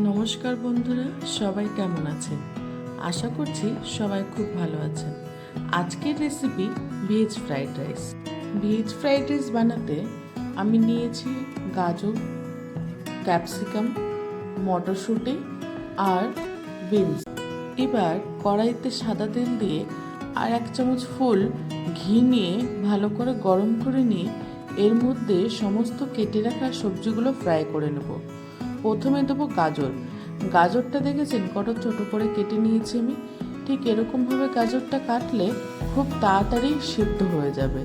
নমস্কার বন্ধুরা, সবাই কেমন আছেন? আশা করছি সবাই খুব ভালো আছেন। আজকের recipe veg fried rice. Veg fried rice বানাতে আমি নিয়েছি গাজর, ক্যাপসিকাম, মটরশুঁটি আর বিনস। এবার কড়াইতে সাদা তেল দিয়ে আর 1 চামচ ফুল ঘি নিয়ে ভালো করে গরম করে নিয়ে এর মধ্যে সমস্ত কেটে রাখা সবজিগুলো ফ্রাই করে নেব। প্রথমে দেবো গাজর। গাজরটা দেখেছেন কত ছোট করে কেটে নিয়েছি আমি। ঠিক এরকমভাবে গাজরটা কাটলে খুব তাড়াতাড়ি সিদ্ধ হয়ে যাবে।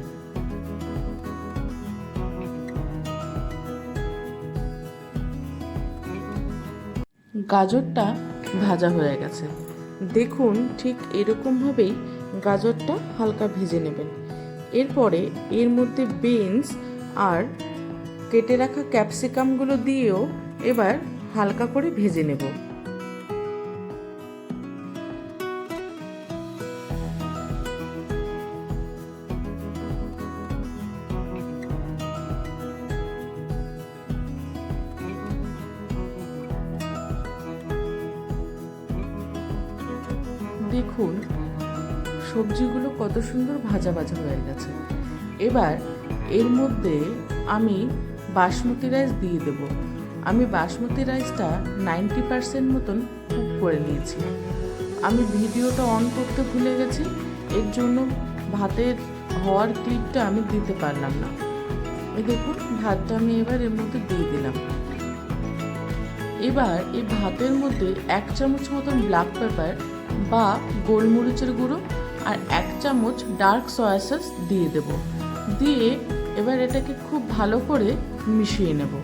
গাজরটা ভাজা হয়ে গেছে। দেখুন ঠিক এরকমভাবেই গাজরটা হালকা ভেজে নেবেন। এরপরে এর মধ্যে বিনস আর কেটে রাখা ক্যাপসিকামগুলো দিয়েও এবার হালকা করে ভেজে নেব। দেখুন সবজিগুলো কত সুন্দর ভাজা ভাজা হয়ে গেছে। এবার এর মধ্যে আমি বাসমতি রাইস দিয়ে দেব। আমি বাসমতি রাইসটা 90% মতন কুক করে নিয়েছি। আমি ভিডিওটা অন করতে ভুলে গেছি, এর জন্য ভাতের হওয়ার ক্লিপটা আমি দিতে পারলাম না। এই দেখুন ভাতটা আমি এবার এর মধ্যে দিয়ে দিলাম। এবার এই ভাতের মধ্যে 1 চামচ মতন ব্ল্যাক পেপার বা গোলমরিচের গুঁড়ো আর 1 চামচ ডার্ক সয়া সস দিয়ে দেব। দিয়ে এবার এটাকে খুব ভালো করে মিশিয়ে নেব।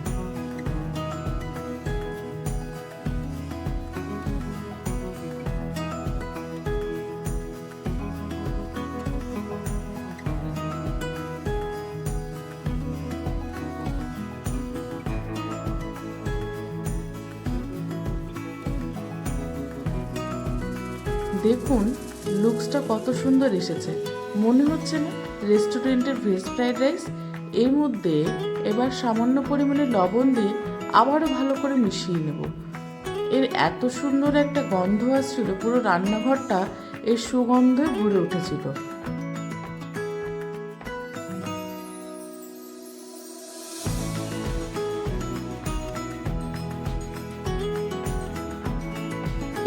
দেখুন লুকসটা কত সুন্দর এসেছে, মনে হচ্ছে না রেস্টুরেন্টের ভেজ ফ্রাইড রাইস। এর মধ্যে এবার সামান্য পরিমাণে লবণ দিয়ে আবারও ভালো করে মিশিয়ে নেব। এর এত সুন্দর একটা গন্ধ আসছিল, পুরো রান্নাঘরটা এর সুগন্ধে ভরে উঠেছিল।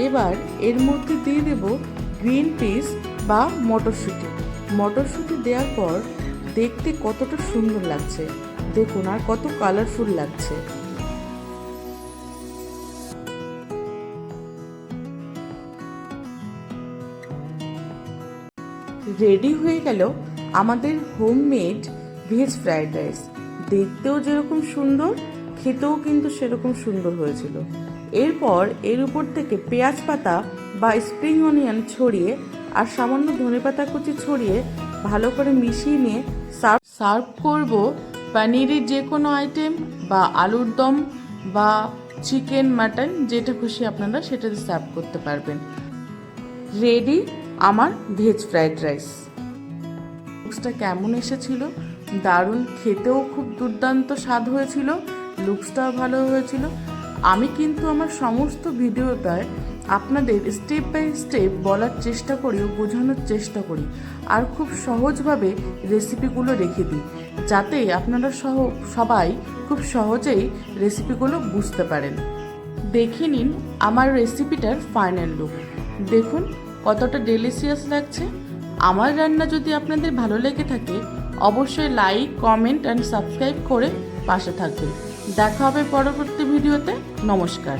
এবার এর মধ্যে দিয়ে দেব গ্রিন পিস বা মটরশুঁটি। মটরশুঁটি দেওয়ার পর দেখতে কতটা সুন্দর লাগছে, দেখুন আর কত কালারফুল লাগছে। রেডি হয়ে গেল আমাদের হোমমেড ভেজ ফ্রাইড রাইস। দেখতেও যেরকম সুন্দর, খেতেও কিন্তু সেরকম সুন্দর হয়েছিল। এরপর এর উপর থেকে পেঁয়াজ পাতা বা স্প্রিং অনিয়ন ছড়িয়ে আর সামান্য ধনেপাতা কুচি ছড়িয়ে ভালো করে মিশিয়ে নিয়ে সার্ভ করব পনিরের যে কোনো আইটেম বা আলুর দম বা চিকেন, মাটন, যেটা খুশি আপনারা সেটাতে সার্ভ করতে পারবেন। রেডি আমার ভেজ ফ্রাইড রাইস। লুকসটা কেমন এসেছিল? দারুণ, খেতেও খুব দুর্দান্ত স্বাদ হয়েছিল, লুকসটাও ভালো হয়েছিল। আমি কিন্তু আমার সমস্ত ভিডিওটায় আপনাদের স্টেপ বাই স্টেপ বলার চেষ্টা করি ও বোঝানোর চেষ্টা করি, আর খুব সহজভাবে রেসিপিগুলো রেখে দিই, যাতে আপনারা সবাই খুব সহজেই রেসিপিগুলো বুঝতে পারেন। দেখে নিন আমার রেসিপিটার ফাইনাল লুক। দেখুন কতটা ডেলিশিয়াস লাগছে। আমার রান্না যদি আপনাদের ভালো লেগে থাকে অবশ্যই লাইক, কমেন্ট অ্যান্ড সাবস্ক্রাইব করে পাশে থাকবেন। দেখা হবে পরবর্তী ভিডিওতে। নমস্কার।